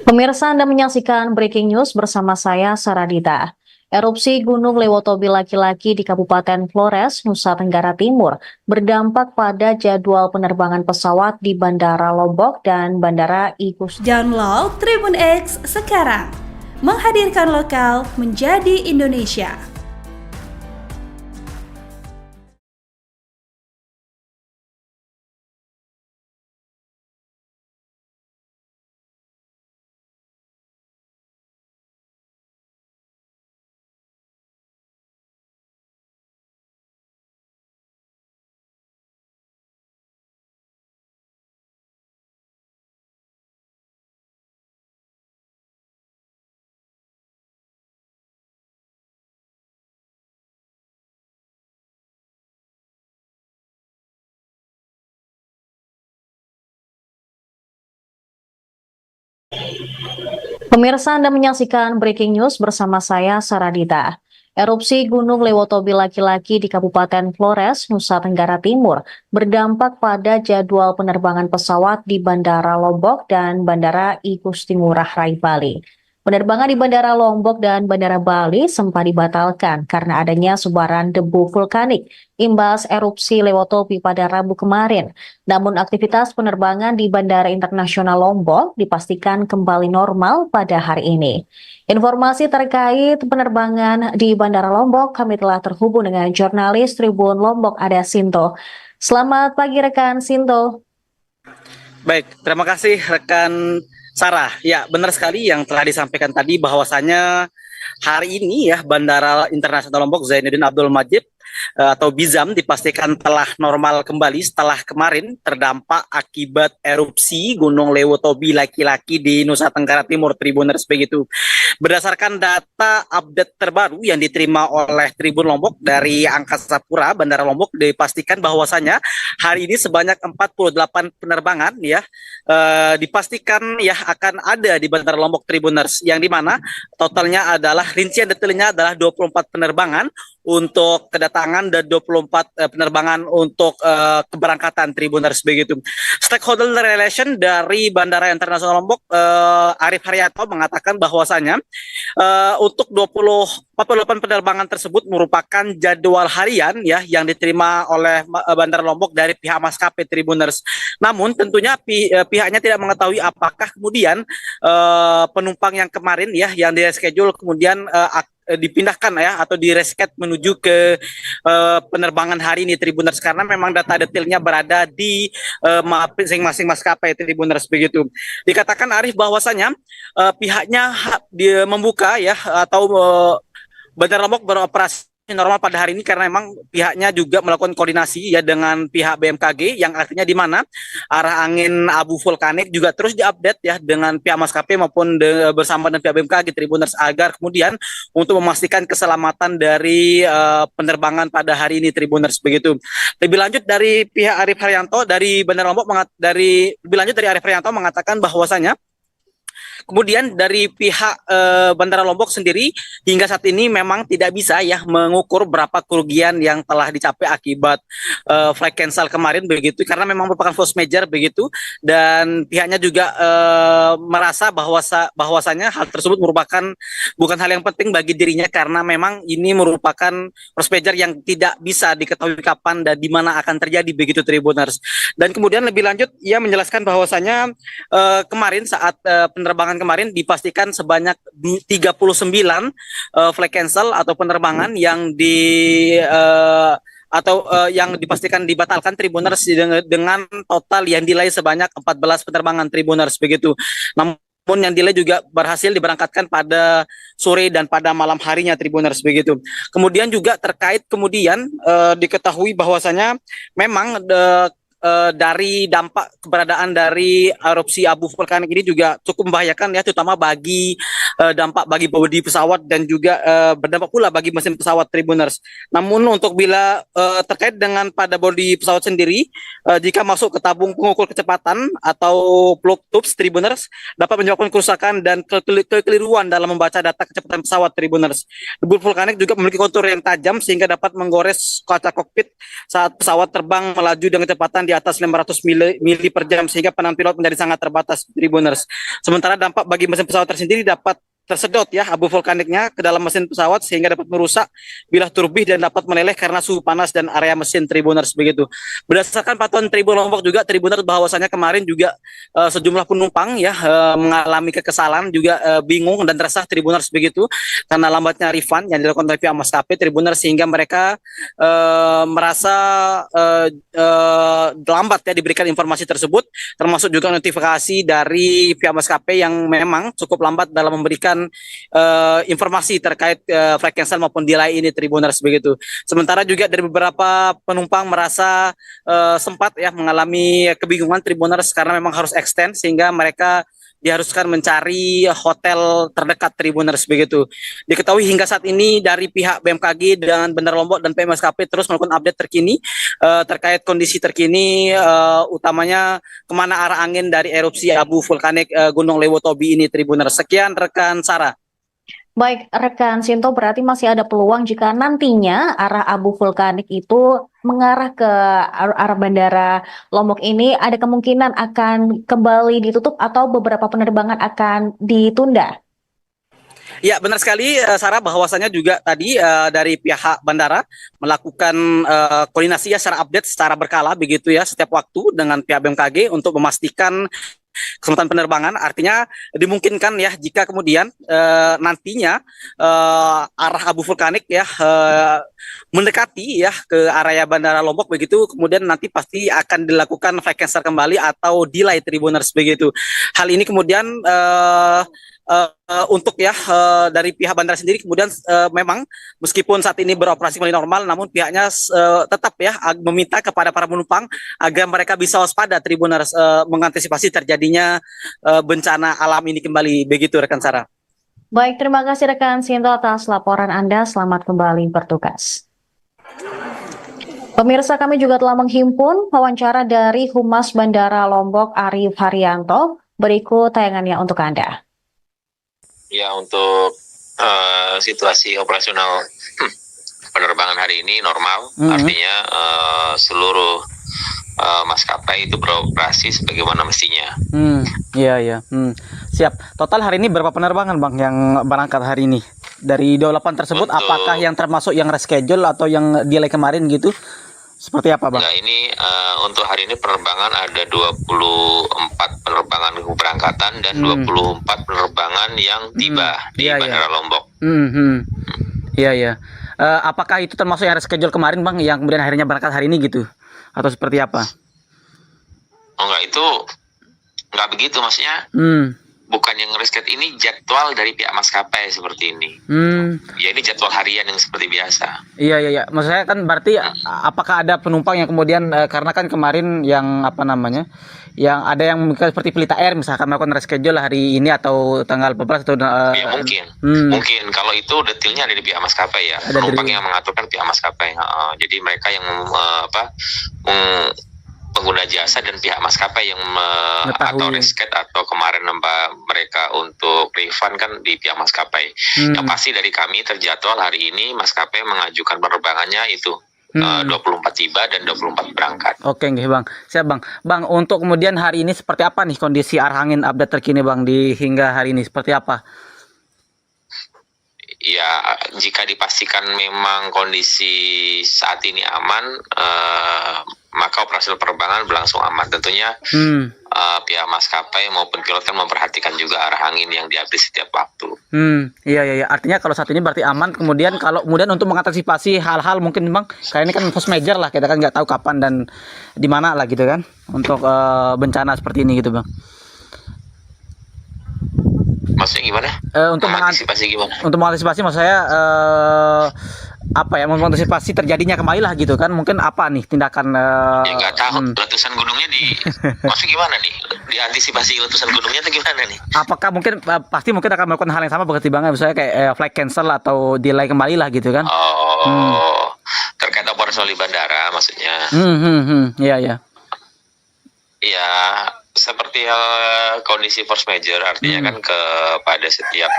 Pemirsa, Anda menyaksikan Breaking News bersama saya, Saradita. Erupsi Gunung Lewotobi laki-laki di Kabupaten Flores, Nusa Tenggara Timur berdampak pada jadwal penerbangan pesawat di Bandara Lombok dan Bandara Igusti. Download Tribun X sekarang. Menghadirkan lokal menjadi Indonesia. Pemirsa, Anda menyaksikan Breaking News bersama saya, Saradita. Erupsi Gunung Lewotobi laki-laki di Kabupaten Flores, Nusa Tenggara Timur berdampak pada jadwal penerbangan pesawat di Bandara Lombok dan Bandara Igusti Ngurah Rai Bali. Penerbangan di Bandara Lombok dan Bandara Bali sempat dibatalkan karena adanya sebaran debu vulkanik imbas erupsi Lewotobi pada Rabu kemarin. Namun aktivitas penerbangan di Bandara Internasional Lombok dipastikan kembali normal pada hari ini. Informasi terkait penerbangan di Bandara Lombok, kami telah terhubung dengan jurnalis Tribun Lombok Ada Sinto. Selamat pagi rekan Sinto. Baik, terima kasih rekan Sarah. Ya, benar sekali yang telah disampaikan tadi bahwasanya hari ini ya Bandara Internasional Lombok Zainuddin Abdul Majid atau Bizam dipastikan telah normal kembali setelah kemarin terdampak akibat erupsi Gunung Lewotobi laki-laki di Nusa Tenggara Timur, Tribuners begitu. Berdasarkan data update terbaru yang diterima oleh Tribun Lombok dari Angkasa Pura Bandara Lombok dipastikan bahwasanya hari ini sebanyak 48 penerbangan ya dipastikan ya akan ada di Bandara Lombok, Tribuners, yang dimana totalnya adalah rincian detailnya adalah 24 penerbangan untuk kedatangan dan 24 penerbangan untuk keberangkatan, Tribuners begitu. Stakeholder relation dari Bandara Internasional Lombok Arif Haryanto mengatakan bahwasanya untuk 48 penerbangan tersebut merupakan jadwal harian ya yang diterima oleh Bandara Lombok dari pihak maskapai, Tribuners. Namun tentunya pihaknya tidak mengetahui apakah kemudian penumpang yang kemarin ya yang di reschedule kemudian dipindahkan ya atau diresket menuju ke penerbangan hari ini, Tribuners, karena memang data detailnya berada di masing-masing maskapai, Tribuners begitu. Dikatakan Arif bahwasanya pihaknya dia membuka ya atau Bandara Lombok beroperasi normal pada hari ini karena memang pihaknya juga melakukan koordinasi ya dengan pihak BMKG yang artinya di mana arah angin abu vulkanik juga terus diupdate ya dengan pihak maskapai maupun bersama dengan pihak BMKG, Tribuners, agar kemudian untuk memastikan keselamatan dari penerbangan pada hari ini, Tribuners begitu. Lebih lanjut dari pihak Arif Haryanto dari Bandara Lombok lebih lanjut dari Arif Haryanto mengatakan bahwasanya kemudian dari pihak Bandara Lombok sendiri hingga saat ini memang tidak bisa ya mengukur berapa kerugian yang telah dicapai akibat flight cancel kemarin begitu, karena memang merupakan force major begitu, dan pihaknya juga merasa bahwasanya hal tersebut merupakan bukan hal yang penting bagi dirinya karena memang ini merupakan force major yang tidak bisa diketahui kapan dan di mana akan terjadi begitu, Tribuners. Dan kemudian lebih lanjut ia menjelaskan bahwasanya kemarin saat penerbangan kemarin dipastikan sebanyak 39 flight cancel atau penerbangan yang yang dipastikan dibatalkan, Tribuners, dengan total yang delay sebanyak 14 penerbangan, Tribuners begitu. Namun yang delay juga berhasil diberangkatkan pada sore dan pada malam harinya, Tribuners begitu. Kemudian juga terkait kemudian diketahui bahwasanya memang dari dampak keberadaan dari erupsi abu vulkanik ini juga cukup membahayakan ya, terutama bagi dampak bagi bodi pesawat dan juga berdampak pula bagi mesin pesawat, Tribuners. Namun untuk bila terkait dengan pada bodi pesawat sendiri, jika masuk ke tabung pengukur kecepatan atau plug tubes, Tribuners, dapat menyebabkan kerusakan dan kekeliruan dalam membaca data kecepatan pesawat, Tribuners. Debu vulkanik juga memiliki kontur yang tajam sehingga dapat menggores kaca kokpit saat pesawat terbang melaju dengan kecepatan di di atas 500 mili per jam sehingga penampilan pilot menjadi sangat terbatas, Tribuners. Sementara dampak bagi mesin pesawat tersendiri dapat tersedot ya abu vulkaniknya ke dalam mesin pesawat sehingga dapat merusak bilah turbin dan dapat meleleh karena suhu panas dan area mesin, Tribuners begitu. Berdasarkan pantauan Tribun Lombok juga, Tribuners, bahwasanya kemarin juga sejumlah penumpang ya mengalami kekesalan juga, bingung dan resah, Tribuners begitu, karena lambatnya refund yang dilakukan oleh pihak maskapai, Tribuners, sehingga mereka merasa lambat ya diberikan informasi tersebut, termasuk juga notifikasi dari pihak maskapai yang memang cukup lambat dalam memberikan informasi terkait flight cancel maupun delay ini, Tribuners begitu. Sementara juga dari beberapa penumpang merasa sempat ya mengalami kebingungan, Tribuners, karena memang harus extend sehingga mereka diharuskan mencari hotel terdekat, Tribuners begitu. Diketahui hingga saat ini dari pihak BMKG dan Bandara Lombok dan PM Maskapai terus melakukan update terkini terkait kondisi terkini, utamanya kemana arah angin dari erupsi abu vulkanik Gunung Lewotobi ini, Tribuners. Sekian rekan Sarah. Baik, rekan Sinto, berarti masih ada peluang jika nantinya arah abu vulkanik itu mengarah ke arah Bandara Lombok ini, ada kemungkinan akan kembali ditutup atau beberapa penerbangan akan ditunda. Ya, benar sekali Sarah, bahwasanya juga tadi dari pihak bandara melakukan koordinasi ya secara update secara berkala begitu ya setiap waktu dengan pihak BMKG untuk memastikan kesempatan penerbangan. Artinya dimungkinkan ya jika kemudian nantinya arah abu vulkanik ya mendekati ya ke area Bandara Lombok begitu, kemudian nanti pasti akan dilakukan flight cancel kembali atau delay, Tribuners begitu. Hal ini kemudian untuk ya dari pihak bandara sendiri kemudian memang meskipun saat ini beroperasi kembali normal, namun pihaknya tetap ya meminta kepada para penumpang agar mereka bisa waspada, Tribuners, mengantisipasi terjadinya bencana alam ini kembali begitu, rekan Sarah. Baik, terima kasih rekan Sinto atas laporan Anda. Selamat kembali bertugas. Pemirsa, kami juga telah menghimpun wawancara dari Humas Bandara Lombok Arief Haryanto. Berikut tayangannya untuk Anda. Ya, untuk situasi operasional penerbangan hari ini normal, artinya seluruh maskapai itu beroperasi sebagaimana mestinya. Iya. Siap. Total hari ini berapa penerbangan, Bang, yang berangkat hari ini? Dari 28 tersebut, apakah yang termasuk yang reschedule atau yang delay kemarin gitu? Seperti apa, Bang? Nah, ini untuk hari ini penerbangan ada 24 penerbangan keberangkatan dan 24 penerbangan yang tiba di Bandara Lombok. Iya. Apakah itu termasuk yang reschedule kemarin, Bang, yang kemudian akhirnya berangkat hari ini gitu? Atau seperti apa? Oh, enggak, itu enggak begitu maksudnya. Bukan yang reschedule, ini jadwal dari pihak maskapai seperti ini. Ya, ini jadwal harian yang seperti biasa. Iya. Maksud saya kan berarti apakah ada penumpang yang kemudian karena kan kemarin yang apa namanya, yang ada yang seperti Pelita Air misalkan melakukan reschedule hari ini atau tanggal 14 atau ya mungkin kalau itu detailnya ada di pihak maskapai ya. Penumpang yang mengaturkan pihak maskapai. Jadi mereka yang pengguna jasa dan pihak maskapai yang atau reschedule atau kemarin mereka untuk refund kan di pihak maskapai. Yang pasti dari kami terjadwal hari ini maskapai mengajukan penerbangannya itu 24 tiba dan 24 berangkat. Oke, Bang. Siap, Bang. Bang, untuk kemudian hari ini seperti apa nih kondisi arah angin update terkini, Bang, di hingga hari ini seperti apa? Ya, jika dipastikan memang kondisi saat ini aman, maka operasional penerbangan berlangsung aman. Tentunya pihak maskapai maupun pilot kan memperhatikan juga arah angin yang diupdate setiap waktu. Iya. Artinya kalau saat ini berarti aman. Kemudian kalau kemudian untuk mengantisipasi hal-hal mungkin, Bang, kayak ini kan force major lah, kita kan nggak tahu kapan dan di mana lah gitu kan untuk bencana seperti ini gitu, Bang. Maksudnya gimana? Untuk mengantisipasi gimana? Untuk mengantisipasi maksud saya mengantisipasi terjadinya kembali lah gitu kan. Mungkin apa nih tindakan ya nggak tahu letusan gunungnya maksudnya gimana nih? Diantisipasi letusan gunungnya atau gimana nih? Apakah mungkin pasti mungkin akan melakukan hal yang sama berarti, Bang, misalnya kayak flight cancel atau delay kembali lah gitu kan. Terkait operasional di bandara maksudnya. Iya. Ya, seperti kondisi force major, artinya kan kepada setiap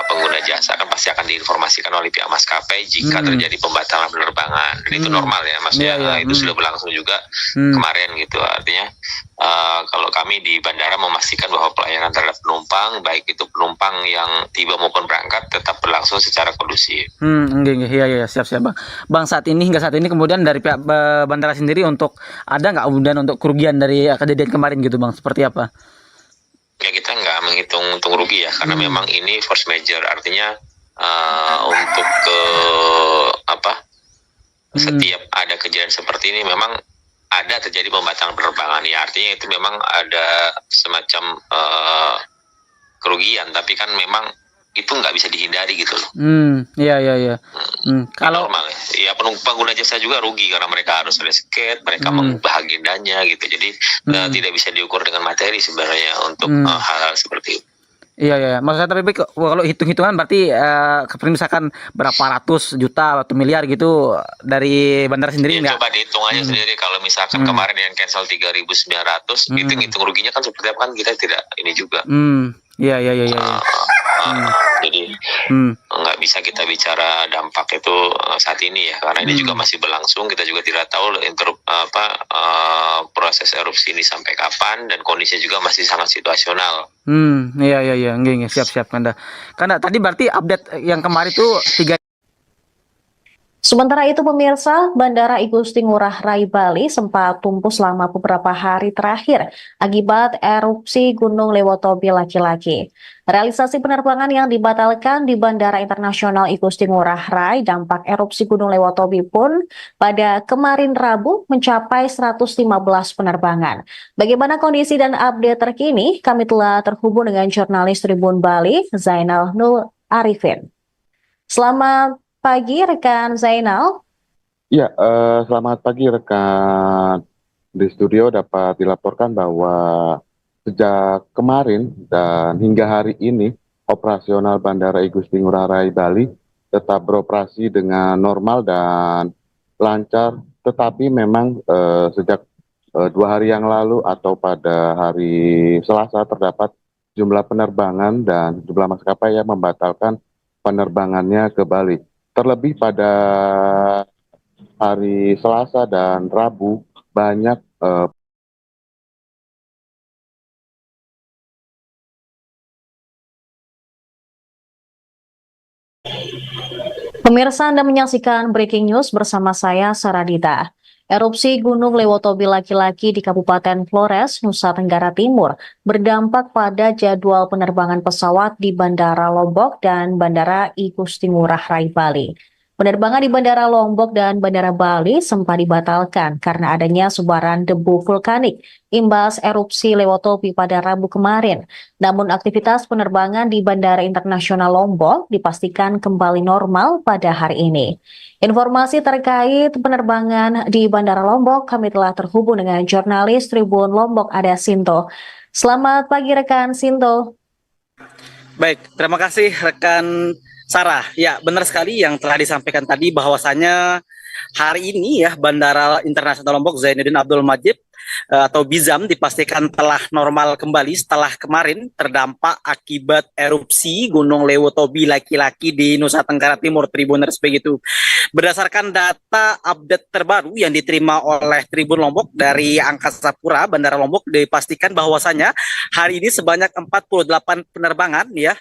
pengguna jasa kan pasti akan diinformasikan oleh pihak maskapai jika terjadi pembatalan penerbangan. Dan itu normal ya, maksudnya itu sudah berlangsung juga kemarin gitu. Artinya kalau kami di bandara memastikan bahwa pelayanan terhadap penumpang, baik itu penumpang yang tiba maupun berangkat, tetap berlangsung secara kondusif. Iya, siap Bang. Bang, saat ini kemudian dari pihak bandara sendiri ada nggak kemudian untuk kerugian dari kejadian kemarin gitu Bang, seperti apa? Ya kita nggak menghitung untung rugi ya, karena memang ini force major, artinya untuk setiap ada kejadian seperti ini memang ada terjadi pembatalan penerbangan ya, artinya itu memang ada semacam kerugian, tapi kan memang itu nggak bisa dihindari gitu loh. Iya. Kalau normal ya, pengguna jasa juga rugi karena mereka harus resket, mereka mengubah agendanya gitu. Jadi tidak bisa diukur dengan materi sebenarnya untuk hal-hal seperti itu. Iya. Maksudnya tapi kalau hitung-hitungan berarti seperti misalkan berapa ratus juta atau miliar gitu dari bandara sendiri nggak? Coba dihitung aja sendiri, kalau misalkan kemarin yang cancel 3.900, hitung ruginya kan seperti apa kan kita tidak ini juga. Iya. Jadi nggak bisa kita bicara dampak itu saat ini ya, karena ini juga masih berlangsung. Kita juga tidak tahu proses erupsi ini sampai kapan, dan kondisinya juga masih sangat situasional. Iya. Nggih, siap Kanda. Tadi berarti update yang kemarin itu 3. Sementara itu pemirsa, Bandara Igusti Ngurah Rai Bali sempat tumpuh selama beberapa hari terakhir akibat erupsi Gunung Lewotobi laki-laki. Realisasi penerbangan yang dibatalkan di Bandara Internasional Igusti Ngurah Rai dampak erupsi Gunung Lewotobi pun pada kemarin Rabu mencapai 115 penerbangan. Bagaimana kondisi dan update terkini? Kami telah terhubung dengan jurnalis Tribun Bali, Zainal Nur Arifin. Selamat pagi rekan Zainal. Ya, selamat pagi rekan. Di studio dapat dilaporkan bahwa sejak kemarin dan hingga hari ini operasional Bandara Igusti Ngurah Rai Bali tetap beroperasi dengan normal dan lancar. Tetapi memang sejak 2 hari yang lalu atau pada hari Selasa terdapat jumlah penerbangan dan jumlah maskapai yang membatalkan penerbangannya ke Bali. Terlebih pada hari Selasa dan Rabu banyak Pemirsa, Anda menyaksikan Breaking News bersama saya, Saradita. Erupsi Gunung Lewotobi laki-laki di Kabupaten Flores, Nusa Tenggara Timur berdampak pada jadwal penerbangan pesawat di Bandara Lombok dan Bandara Igusti Ngurah Rai Bali. Penerbangan di Bandara Lombok dan Bandara Bali sempat dibatalkan karena adanya sebaran debu vulkanik imbas erupsi Lewotobi pada Rabu kemarin. Namun aktivitas penerbangan di Bandara Internasional Lombok dipastikan kembali normal pada hari ini. Informasi terkait penerbangan di Bandara Lombok kami telah terhubung dengan jurnalis Tribun Lombok ada Sinto. Selamat pagi rekan Sinto. Baik, terima kasih rekan Sarah. Ya, benar sekali yang telah disampaikan tadi bahwasanya hari ini ya Bandara Internasional Lombok Zainuddin Abdul Majid atau BIZAM dipastikan telah normal kembali setelah kemarin terdampak akibat erupsi Gunung Lewotobi laki-laki di Nusa Tenggara Timur, Tribuners begitu. Berdasarkan data update terbaru yang diterima oleh Tribun Lombok dari Angkasa Pura Bandara Lombok dipastikan bahwasanya hari ini sebanyak 48 penerbangan ya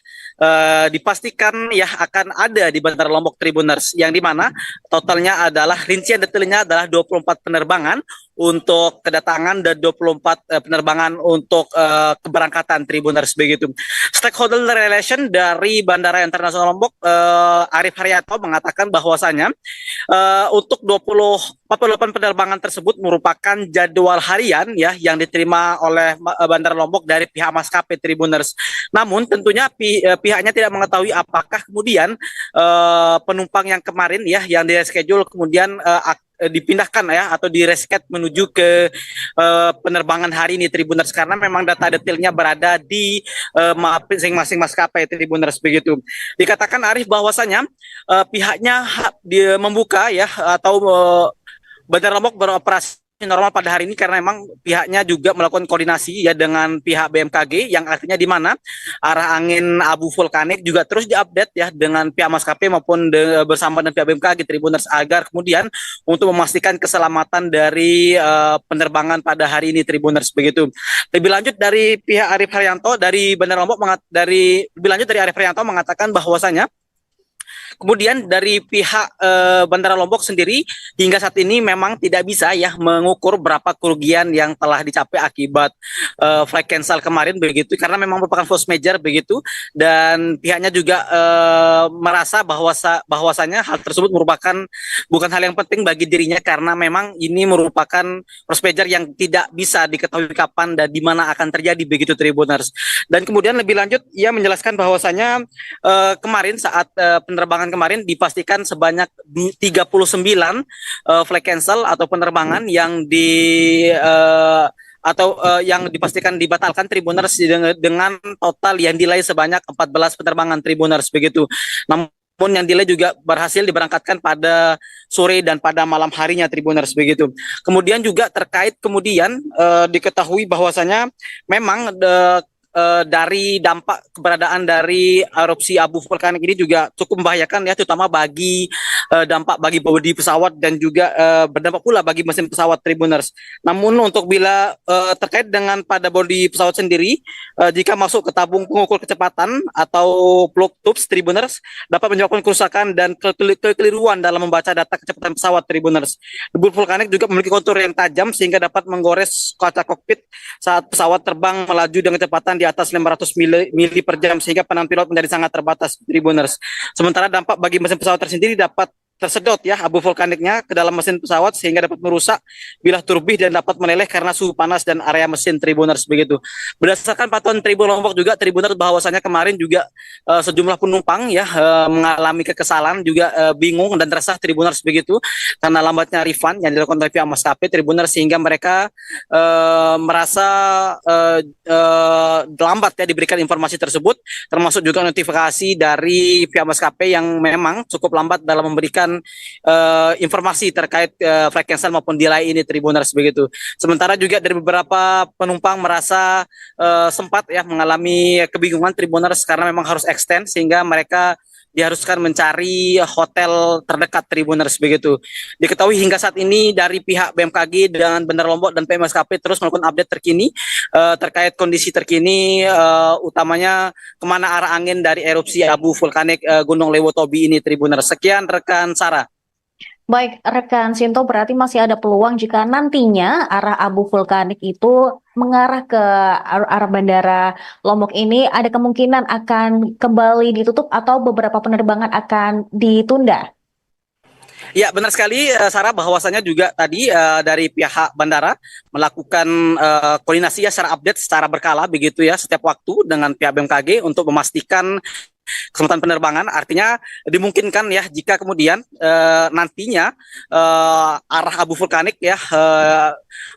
dipastikan ya akan ada di Bandara Lombok Tribuners, yang dimana totalnya adalah rincian detailnya adalah 24 penerbangan untuk kedatangan dan 24 penerbangan untuk keberangkatan Tribuners begitu. Stakeholder relation dari Bandara Internasional Lombok Arif Haryanto mengatakan bahwasanya untuk 48 penerbangan tersebut merupakan jadwal harian ya yang diterima oleh Bandara Lombok dari pihak maskapai Tribuners. Namun tentunya pihaknya tidak mengetahui apakah kemudian penumpang yang kemarin ya yang di-schedule kemudian dipindahkan ya atau diresket menuju ke penerbangan hari ini Tribuners, karena memang data detailnya berada di masing-masing maskapai Tribuners begitu. Dikatakan Arif bahwasanya pihaknya membuka ya atau Bandara Lombok beroperasi normal pada hari ini karena memang pihaknya juga melakukan koordinasi ya dengan pihak BMKG, yang artinya di mana arah angin abu vulkanik juga terus diupdate ya dengan pihak maskapai maupun bersama dengan pihak BMKG Tribuners, agar kemudian untuk memastikan keselamatan dari penerbangan pada hari ini Tribuners begitu. Lebih lanjut dari pihak Arif Haryanto dari Bandara Lombok Arif Haryanto mengatakan bahwasanya kemudian dari pihak Bandara Lombok sendiri hingga saat ini memang tidak bisa ya mengukur berapa kerugian yang telah dicapai akibat flight cancel kemarin begitu, karena memang merupakan force major begitu, dan pihaknya juga merasa bahwasanya hal tersebut merupakan bukan hal yang penting bagi dirinya karena memang ini merupakan force major yang tidak bisa diketahui kapan dan di mana akan terjadi begitu Tribuners. Dan kemudian lebih lanjut ia menjelaskan bahwasanya kemarin saat penerbangan kemarin dipastikan sebanyak 39 flight cancel atau penerbangan yang yang dipastikan dibatalkan Tribuners dengan total yang delay sebanyak 14 penerbangan Tribuners begitu. Namun yang delay juga berhasil diberangkatkan pada sore dan pada malam harinya Tribuners begitu. Kemudian juga terkait kemudian diketahui bahwasanya memang dari dampak keberadaan dari erupsi abu vulkanik ini juga cukup membahayakan ya, terutama bagi dampak bagi bodi pesawat dan juga berdampak pula bagi mesin pesawat Tribuners. Namun untuk bila terkait dengan pada bodi pesawat sendiri, jika masuk ke tabung pengukur kecepatan atau plug tubes Tribuners dapat menyebabkan kerusakan dan kekeliruan dalam membaca data kecepatan pesawat Tribuners. Debu vulkanik juga memiliki kontur yang tajam sehingga dapat menggores kaca kokpit saat pesawat terbang melaju dengan kecepatan di atas 500 mili per jam sehingga penanganan pilot menjadi sangat terbatas Tribuners. Sementara dampak bagi mesin pesawat tersendiri dapat tersedot ya abu vulkaniknya ke dalam mesin pesawat sehingga dapat merusak bilah turbin dan dapat meleleh karena suhu panas dan area mesin Tribuners begitu. Berdasarkan pantauan Tribun Lombok juga Tribuners bahwasanya kemarin juga sejumlah penumpang ya mengalami kekesalan juga bingung dan resah Tribuners begitu karena lambatnya refund yang dilakukan oleh pihak maskapai Tribuners sehingga mereka merasa lambat ya diberikan informasi tersebut, termasuk juga notifikasi dari pihak maskapai yang memang cukup lambat dalam memberikan informasi terkait flight cancel maupun delay ini Tribuners begitu. Sementara juga dari beberapa penumpang merasa sempat ya mengalami kebingungan Tribuners karena memang harus extend sehingga mereka diharuskan mencari hotel terdekat Tribuners begitu. Diketahui hingga saat ini dari pihak BMKG dan Bandara Lombok dan PM maskapai terus melakukan update terkini terkait kondisi terkini utamanya kemana arah angin dari erupsi abu vulkanik Gunung Lewotobi ini Tribuners. Sekian rekan Sarah. Baik, rekan Sinto, berarti masih ada peluang jika nantinya arah abu vulkanik itu mengarah ke arah Bandara Lombok ini, ada kemungkinan akan kembali ditutup atau beberapa penerbangan akan ditunda? Ya, benar sekali Sarah, bahwasanya juga tadi dari pihak bandara melakukan koordinasi ya secara update secara berkala begitu ya setiap waktu dengan pihak BMKG untuk memastikan kesempatan penerbangan. Artinya dimungkinkan ya jika kemudian nantinya arah abu vulkanik ya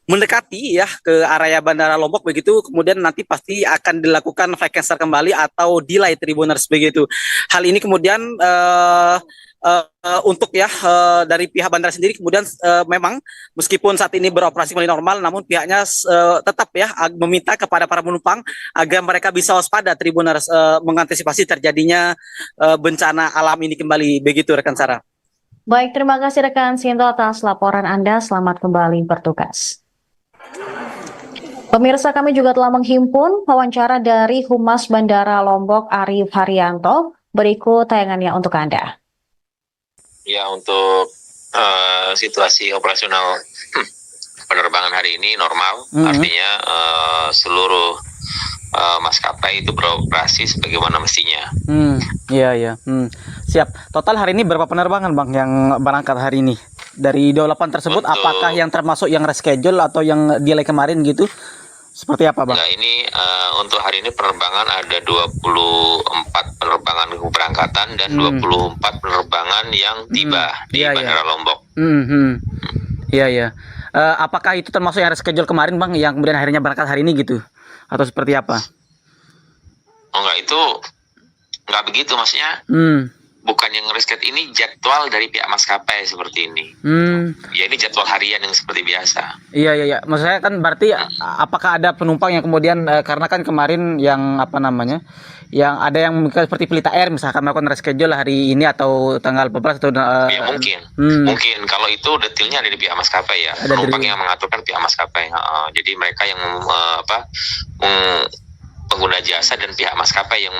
mendekati ya ke area Bandara Lombok begitu, kemudian nanti pasti akan dilakukan flight cancel kembali atau delay Tribuners begitu. Hal ini kemudian untuk ya dari pihak bandara sendiri kemudian memang meskipun saat ini beroperasi kembali normal, namun pihaknya tetap ya meminta kepada para penumpang agar mereka bisa waspada Tribuners mengantisipasi terjadinya bencana alam ini kembali begitu rekan Sarah. Baik, terima kasih rekan Sinto atas laporan Anda. Selamat kembali bertugas. Pemirsa, kami juga telah menghimpun wawancara dari Humas Bandara Lombok Arif Haryanto. Berikut tayangannya untuk Anda. Ya, untuk situasi operasional penerbangan hari ini normal, artinya seluruh maskapai itu beroperasi sebagaimana mestinya. Iya. Siap. Total hari ini berapa penerbangan Bang yang berangkat hari ini? Dari 28 tersebut, apakah yang termasuk yang reschedule atau yang delay kemarin gitu? Seperti apa Bang? Nah, ini untuk hari ini penerbangan ada 24 penerbangan keberangkatan dan 24 penerbangan yang tiba di Bandara Lombok. Iya. Apakah itu termasuk yang reschedule kemarin Bang, yang kemudian akhirnya berangkat hari ini gitu? Atau seperti apa? Oh enggak, itu enggak begitu maksudnya. bukan yang reschedule, ini jadwal dari pihak maskapai seperti ini. Ya ini jadwal harian yang seperti biasa. Iya. Maksud saya kan berarti apakah ada penumpang yang kemudian karena kan kemarin yang apa namanya, yang ada yang seperti Pelita Air misalkan melakukan reschedule hari ini atau tanggal 14 atau Ya mungkin kalau itu detailnya ada di pihak maskapai ya. Ada Penumpang dari- yang mengaturkan pihak maskapai. Jadi mereka yang pengguna jasa dan pihak maskapai yang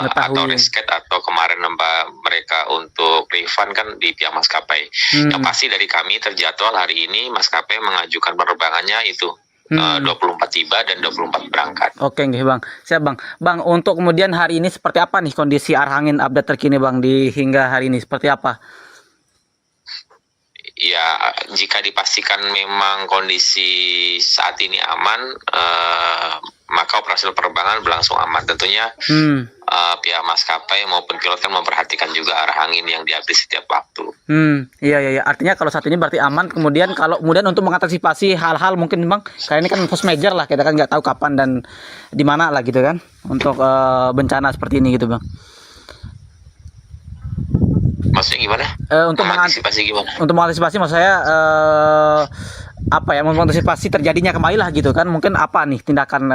atau Mengetahui. reschedule atau kemarin mereka untuk refund kan di pihak maskapai. Yang pasti dari kami terjadwal hari ini maskapai mengajukan penerbangannya itu 24 tiba dan 24 berangkat. Oke nggih Bang. Siap Bang. Bang, untuk kemudian hari ini seperti apa nih kondisi arah angin update terkini Bang di hingga hari ini seperti apa? Ya, jika dipastikan memang kondisi saat ini aman, maka operasional penerbangan berlangsung aman. Tentunya pihak maskapai maupun pilot kan memperhatikan juga arah angin yang diupdate setiap waktu. Iya. Artinya kalau saat ini berarti aman. Kemudian kalau kemudian untuk mengantisipasi hal-hal mungkin Bang, kayak ini kan force major lah, kita kan nggak tahu kapan dan di mana lah gitu kan untuk bencana seperti ini gitu Bang. Maksudnya gimana? Untuk mengantisipasi gimana? Untuk mengantisipasi maksud saya apa ya, mengantisipasi terjadinya kembali lah gitu kan, mungkin apa nih tindakan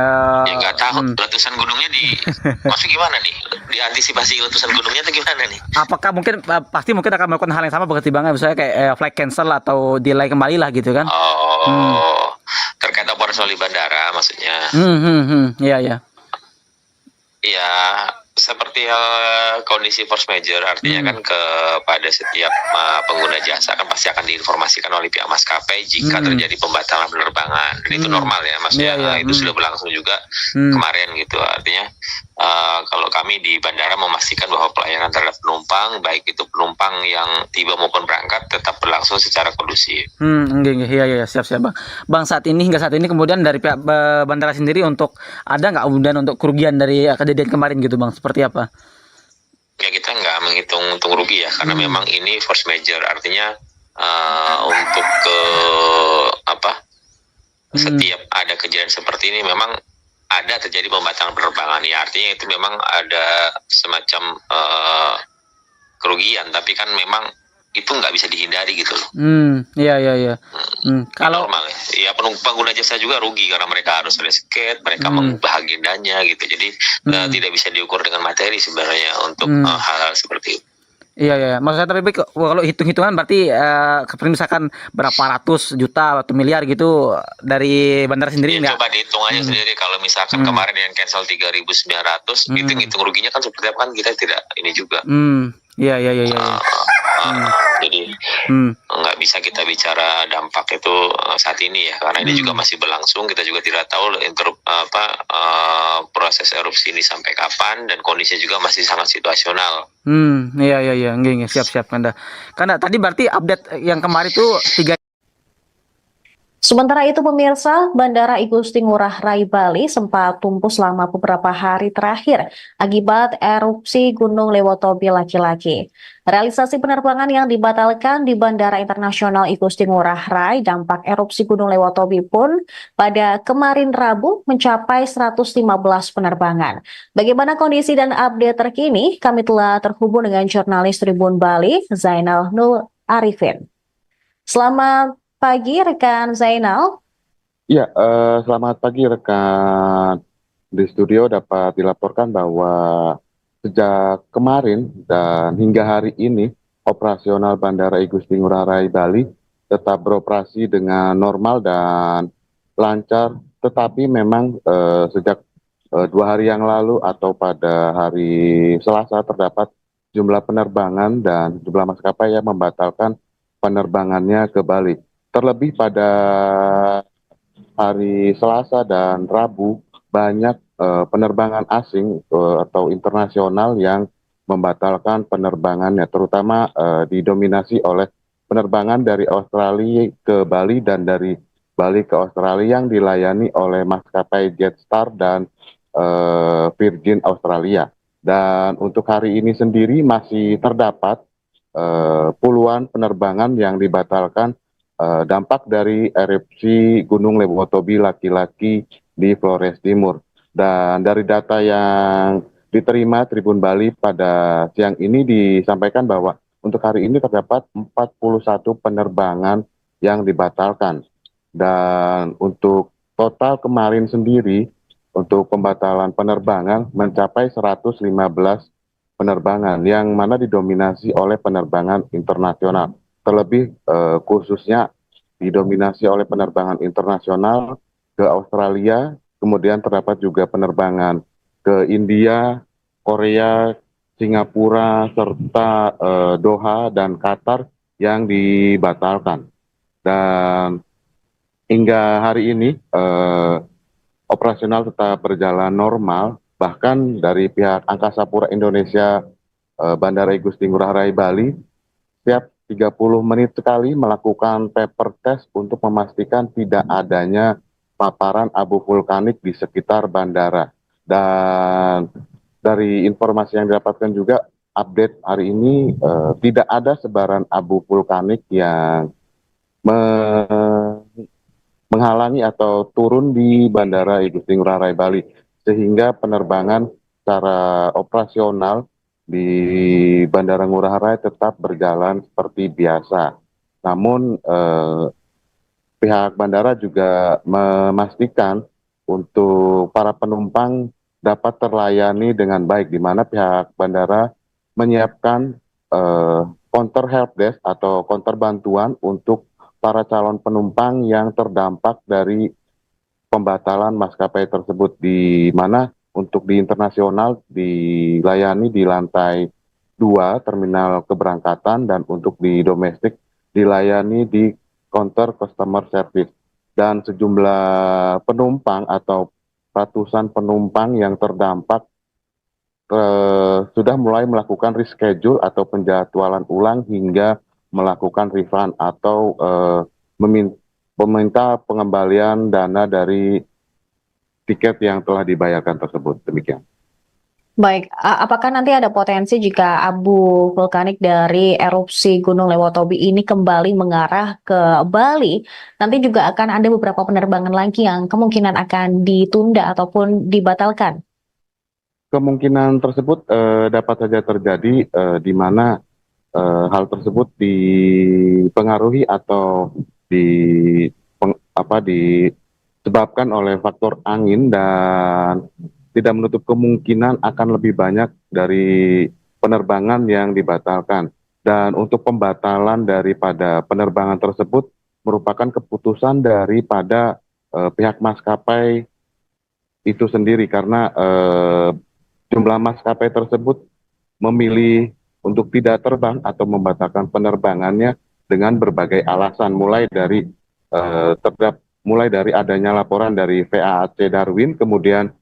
Ya nggak tahu letusan gunungnya maksudnya gimana nih? Diantisipasi letusan gunungnya atau gimana nih? apakah mungkin pasti mungkin akan melakukan hal yang sama berarti Bang, misalnya kayak flight cancel atau delay kembali lah gitu kan. Terkait operasional di bandara maksudnya. Iya. Ya, seperti kondisi force major artinya kan kepada setiap pengguna jasa kan pasti akan diinformasikan oleh pihak maskapai jika terjadi pembatalan penerbangan. Dan itu normal ya, maksudnya itu sudah berlangsung juga kemarin gitu. Artinya kalau kami di bandara memastikan bahwa pelayanan terhadap penumpang, baik itu penumpang yang tiba maupun berangkat, tetap berlangsung secara kondusif. Iya, siap Bang. Bang, hingga saat ini kemudian dari pihak bandara sendiri untuk ada nggak kemudian untuk kerugian dari kejadian kemarin gitu Bang, seperti apa? Ya kita nggak menghitung untung rugi ya, karena memang ini force major, artinya untuk setiap ada kejadian seperti ini memang ada terjadi pembatalan penerbangan ya, artinya itu memang ada semacam kerugian, tapi kan memang itu nggak bisa dihindari gitu loh. Iya. Kalau normal ya, pengguna jasa juga rugi karena mereka harus reschedule, mereka mengubah agendanya gitu, jadi tidak bisa diukur dengan materi sebenarnya untuk hal-hal seperti itu. Iya. Maksud saya tapi kalau hitung-hitungan berarti seperti misalkan berapa ratus juta atau miliar gitu dari bandara sendiri nggak? Coba dihitung aja sendiri, kalau misalkan kemarin yang cancel 3.900, hitung ruginya kan seperti apa kan kita tidak ini juga. Iya. Jadi nggak bisa kita bicara dampak itu saat ini ya, karena ini juga masih berlangsung. Kita juga tidak tahu proses erupsi ini sampai kapan, dan kondisinya juga masih sangat situasional. Iya. Nggih, siap Kanda tadi berarti update yang kemarin itu 3. Sementara itu pemirsa, Bandara I Gusti Ngurah Rai Bali sempat tumpuh selama beberapa hari terakhir akibat erupsi Gunung Lewotobi laki-laki. Realisasi penerbangan yang dibatalkan di Bandara Internasional I Gusti Ngurah Rai dampak erupsi Gunung Lewotobi pun pada kemarin Rabu mencapai 115 penerbangan. Bagaimana kondisi dan update terkini? Kami telah terhubung dengan jurnalis Tribun Bali, Zainal Nur Arifin. Selamat pagi rekan Zainal. Ya, selamat pagi rekan. Di studio dapat dilaporkan bahwa sejak kemarin dan hingga hari ini operasional Bandara I Gusti Ngurah Rai Bali tetap beroperasi dengan normal dan lancar. Tetapi memang sejak 2 hari yang lalu atau pada hari Selasa terdapat jumlah penerbangan dan jumlah maskapai yang membatalkan penerbangannya ke Bali. Terlebih pada hari Selasa dan Rabu banyak penerbangan asing atau internasional yang membatalkan penerbangannya, terutama didominasi oleh penerbangan dari Australia ke Bali dan dari Bali ke Australia yang dilayani oleh maskapai Jetstar dan Virgin Australia. Dan untuk hari ini sendiri masih terdapat puluhan penerbangan yang dibatalkan dampak dari erupsi Gunung Lewotobi laki-laki di Flores Timur. Dan dari data yang diterima Tribun Bali pada siang ini disampaikan bahwa untuk hari ini terdapat 41 penerbangan yang dibatalkan. Dan untuk total kemarin sendiri, untuk pembatalan penerbangan mencapai 115 penerbangan yang mana didominasi oleh penerbangan internasional. Terlebih khususnya didominasi oleh penerbangan internasional ke Australia, kemudian terdapat juga penerbangan ke India, Korea, Singapura, serta Doha dan Qatar yang dibatalkan. Dan hingga hari ini operasional tetap berjalan normal, bahkan dari pihak Angkasa Pura Indonesia Bandara I Gusti Ngurah Rai Bali setiap 30 menit sekali melakukan paper test untuk memastikan tidak adanya paparan abu vulkanik di sekitar bandara. Dan dari informasi yang didapatkan juga update hari ini tidak ada sebaran abu vulkanik yang menghalangi atau turun di Bandara I Gusti Ngurah Rai Bali, sehingga penerbangan secara operasional di Bandara Ngurah Rai tetap berjalan seperti biasa. Namun pihak bandara juga memastikan untuk para penumpang dapat terlayani dengan baik, di mana pihak bandara menyiapkan counter helpdesk atau counter bantuan untuk para calon penumpang yang terdampak dari pembatalan maskapai tersebut, di mana untuk di internasional dilayani di lantai 2 terminal keberangkatan, dan untuk di domestik dilayani di counter customer service. Dan sejumlah penumpang atau ratusan penumpang yang terdampak sudah mulai melakukan reschedule atau penjadwalan ulang hingga melakukan refund atau meminta pengembalian dana dari tiket yang telah dibayarkan tersebut. Demikian. Baik, apakah nanti ada potensi jika abu vulkanik dari erupsi Gunung Lewotobi ini kembali mengarah ke Bali, nanti juga akan ada beberapa penerbangan lagi yang kemungkinan akan ditunda ataupun dibatalkan? Kemungkinan tersebut dapat saja terjadi, di mana hal tersebut dipengaruhi atau disebabkan oleh faktor angin, dan tidak menutup kemungkinan akan lebih banyak dari penerbangan yang dibatalkan. Dan untuk pembatalan daripada penerbangan tersebut merupakan keputusan daripada pihak maskapai itu sendiri, karena jumlah maskapai tersebut memilih untuk tidak terbang atau membatalkan penerbangannya dengan berbagai alasan, mulai dari adanya laporan dari VAAC Darwin, kemudian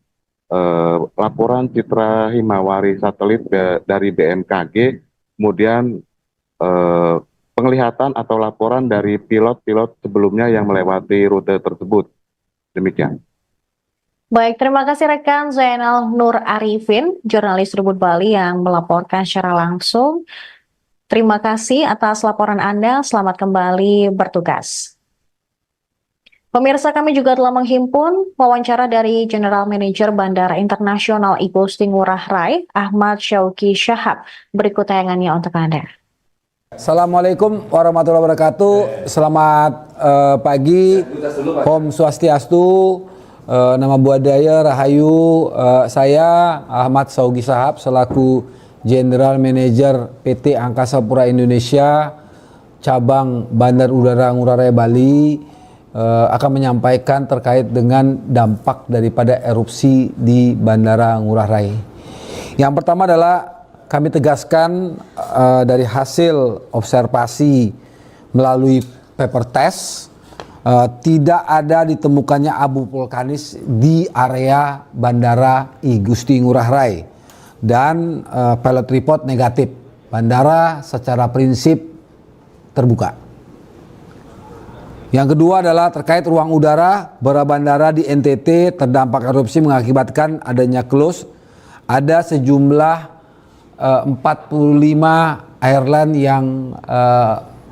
laporan citra himawari satelit dari BMKG, kemudian penglihatan atau laporan dari pilot-pilot sebelumnya yang melewati rute tersebut. Demikian. Baik, terima kasih rekan Zainal Nur Arifin, jurnalis Tribun Bali yang melaporkan secara langsung. Terima kasih atas laporan Anda, selamat kembali bertugas. Pemirsa, kami juga telah menghimpun wawancara dari General Manager Bandara Internasional I Gusti Ngurah Rai, Ahmad Syauqi Syahab. Berikut tayangannya untuk Anda. Assalamualaikum warahmatullahi wabarakatuh. Selamat pagi, Om Swastiastu. Nama budaya Rahayu, saya Ahmad Syauqi Syahab selaku General Manager PT Angkasa Pura Indonesia cabang Bandar Udara Ngurah Rai Bali akan menyampaikan terkait dengan dampak daripada erupsi di Bandara Ngurah Rai. Yang pertama adalah kami tegaskan dari hasil observasi melalui paper test, tidak ada ditemukannya abu vulkanis di area Bandara I Gusti Ngurah Rai, dan pilot report negatif. Bandara secara prinsip terbuka. Yang kedua adalah terkait ruang udara, beberapa bandara di NTT terdampak erupsi mengakibatkan adanya close. Ada sejumlah 45 airline yang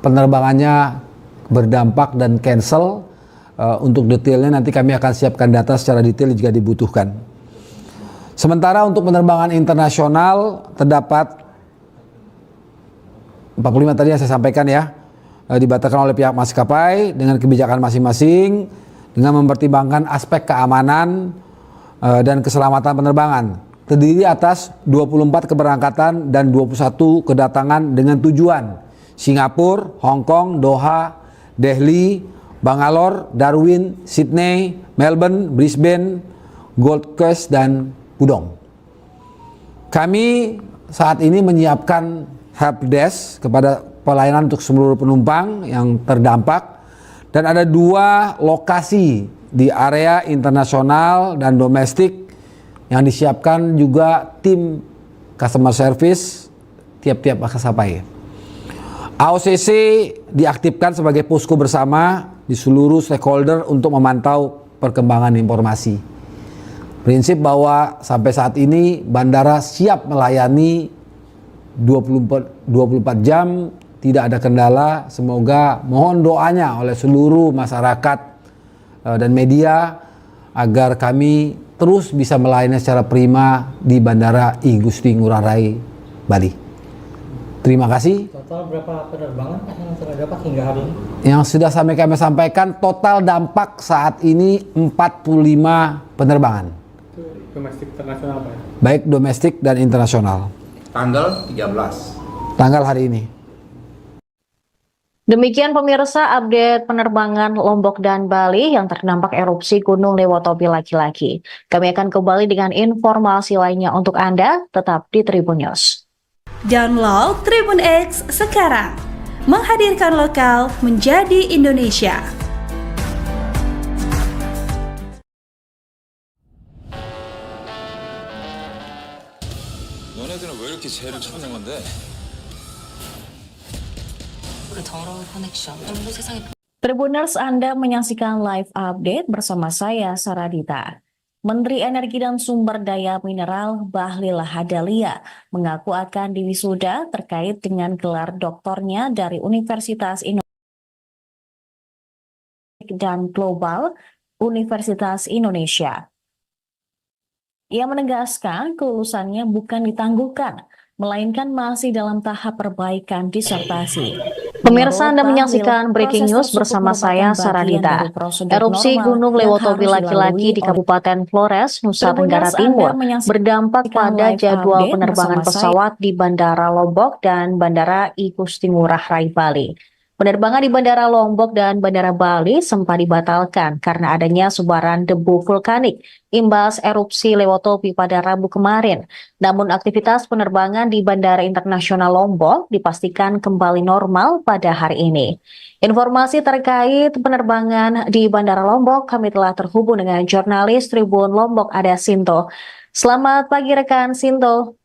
penerbangannya berdampak dan cancel. Untuk detailnya nanti kami akan siapkan data secara detail jika dibutuhkan. Sementara untuk penerbangan internasional terdapat 45 tadi yang saya sampaikan ya, dibatalkan oleh pihak maskapai dengan kebijakan masing-masing dengan mempertimbangkan aspek keamanan dan keselamatan penerbangan. Terdiri atas 24 keberangkatan dan 21 kedatangan dengan tujuan Singapura, Hong Kong, Doha, Delhi, Bangalore, Darwin, Sydney, Melbourne, Brisbane, Gold Coast, dan Pudong. Kami saat ini menyiapkan helpdesk kepada pelayanan untuk seluruh penumpang yang terdampak, dan ada 2 lokasi di area internasional dan domestik yang disiapkan juga tim customer service tiap-tiap maskapai. AOCC diaktifkan sebagai posko bersama di seluruh stakeholder untuk memantau perkembangan informasi. Prinsip bahwa sampai saat ini bandara siap melayani 24 jam, tidak ada kendala. Semoga mohon doanya oleh seluruh masyarakat dan media agar kami terus bisa melayani secara prima di Bandara I Gusti Ngurah Rai, Bali. Terima kasih. Total berapa penerbangan yang terdampak hingga hari ini? Yang sudah kami sampaikan, total dampak saat ini 45 penerbangan. Itu domestik internasional Pak? Baik domestik dan internasional. Tanggal 13. Tanggal hari ini. Demikian pemirsa update penerbangan Lombok dan Bali yang terdampak erupsi Gunung Lewotobi laki-laki. Kami akan kembali dengan informasi lainnya untuk Anda, tetap di Tribun News. Download Tribun X sekarang. Menghadirkan lokal menjadi Indonesia. 너네들은 왜 이렇게 쟤를 찾는 건데? Tribuners, Anda menyaksikan live update bersama saya, Saradita. Menteri Energi dan Sumber Daya Mineral Bahlil Lahadalia mengaku akan diwisuda terkait dengan gelar doktornya dari Universitas Indonesia dan Global Universitas Indonesia. Ia menegaskan kelulusannya bukan ditangguhkan, melainkan masih dalam tahap perbaikan disertasi. Pemirsa, Anda menyaksikan breaking news bersama saya, Saradita. Erupsi Gunung Lewotobi laki-laki di Kabupaten Flores, Nusa Tenggara Timur berdampak pada jadwal penerbangan pesawat di Bandara Lombok dan Bandara I Gusti Ngurah Rai, Bali. Penerbangan di Bandara Lombok dan Bandara Bali sempat dibatalkan karena adanya sebaran debu vulkanik imbas erupsi Lewotobi pada Rabu kemarin. Namun aktivitas penerbangan di Bandara Internasional Lombok dipastikan kembali normal pada hari ini. Informasi terkait penerbangan di Bandara Lombok, kami telah terhubung dengan jurnalis Tribun Lombok, ada Sinto. Selamat pagi rekan Sinto.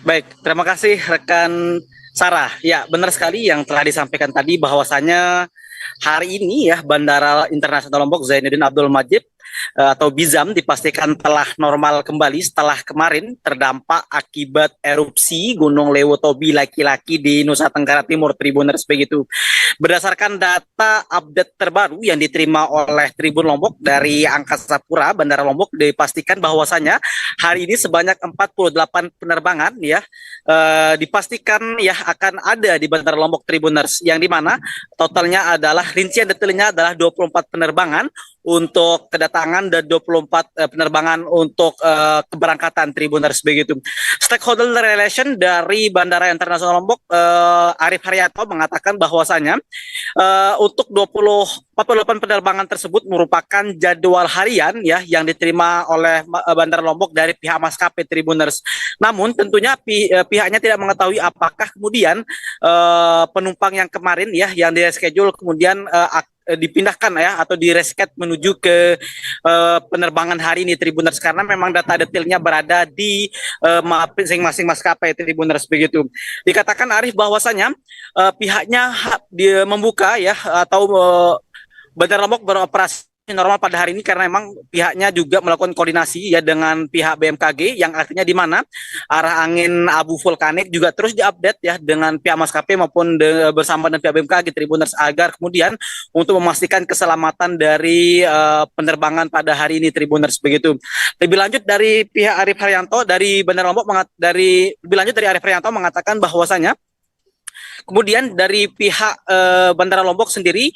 Baik, terima kasih rekan Sarah. Ya, benar sekali yang telah disampaikan tadi bahwasanya hari ini ya Bandara Internasional Lombok Zainuddin Abdul Majid atau Bizam dipastikan telah normal kembali setelah kemarin terdampak akibat erupsi Gunung Lewotobi laki-laki di Nusa Tenggara Timur, Tribuners begitu. Berdasarkan data update terbaru yang diterima oleh Tribun Lombok dari Angkasa Pura Bandara Lombok, dipastikan bahwasanya hari ini sebanyak 48 penerbangan ya dipastikan ya akan ada di Bandara Lombok, Tribuners, yang dimana totalnya adalah rincian detailnya adalah 24 penerbangan untuk kedatangan dan 24 penerbangan untuk keberangkatan, Tribuners begitu. Stakeholder relation dari Bandara Internasional Lombok, Arif Haryanto, mengatakan bahwasanya untuk 48 penerbangan tersebut merupakan jadwal harian ya yang diterima oleh Bandara Lombok dari pihak maskapai, Tribuners. Namun tentunya pihaknya tidak mengetahui apakah kemudian penumpang yang kemarin ya yang di reschedule kemudian dipindahkan ya atau diresket menuju ke penerbangan hari ini, Tribuners, karena memang data detailnya berada di masing-masing maskapai, Tribuners begitu. Dikatakan Arif bahwasanya pihaknya dia membuka ya atau Bandara Lombok beroperasi normal pada hari ini karena memang pihaknya juga melakukan koordinasi ya dengan pihak BMKG, yang artinya di mana arah angin abu vulkanik juga terus diupdate ya dengan pihak maskapai maupun bersama dengan pihak BMKG Tribuners, agar kemudian untuk memastikan keselamatan dari penerbangan pada hari ini Tribuners begitu. Lebih lanjut dari pihak Arif Haryanto dari Bandara Lombok mengatakan bahwasanya kemudian dari pihak Bandara Lombok sendiri